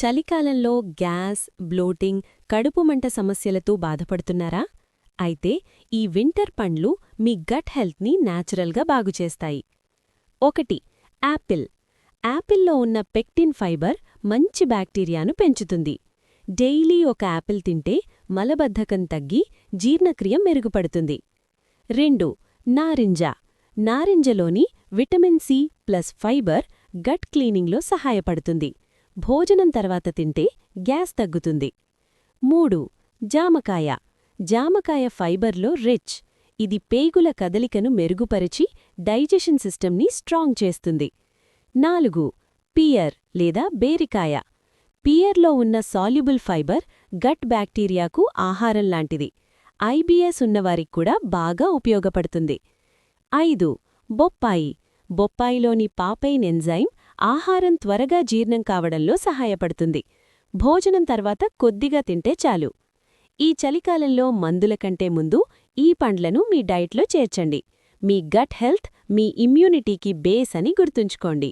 చలికాలంలో gas, bloating, కడుపుమంట సమస్యలతో బాధపడుతున్నారా? అయితే ఈ వింటర్ పండ్లు మీ గట్ హెల్త్ని న్యాచురల్గా బాగుచేస్తాయి. 1. యాపిల్. యాపిల్లో ఉన్న పెక్టిన్ ఫైబర్ మంచి బ్యాక్టీరియాను పెంచుతుంది. డైలీ ఒక యాపిల్ తింటే మలబద్ధకం తగ్గి జీర్ణక్రియ మెరుగుపడుతుంది. 2. నారింజ. నారింజలోని vitamin C plus fibre gut క్లీనింగ్లో సహాయపడుతుంది. భోజనం తర్వాత తింటే గ్యాస్ తగ్గుతుంది. 3. జామకాయ. జామకాయ ఫైబర్లో రిచ్. ఇది పేగుల కదలికను మెరుగుపరిచి డైజెషన్ సిస్టమ్ని స్ట్రాంగ్ చేస్తుంది. 4. పియర్ లేదా బేరికాయ. పియర్లో ఉన్న సాల్యుబుల్ ఫైబర్ గట్ బ్యాక్టీరియాకు ఆహారం లాంటిది. ఐబిఎస్ ఉన్నవారికి కూడా బాగా ఉపయోగపడుతుంది. 5. బొప్పాయి. బొప్పాయిలోని పాపైన్ ఎంజైమ్ ఆహారం త్వరగా జీర్ణం కావడంలో సహాయపడుతుంది. భోజనం తర్వాత కొద్దిగా తింటే చాలు. ఈ చలికాలంలో మందుల కంటే ముందు ఈ పండ్లను మీ డైట్లో చేర్చండి. మీ గట్ హెల్త్ మీ ఇమ్యూనిటీకి బేస్ అని గుర్తుంచుకోండి.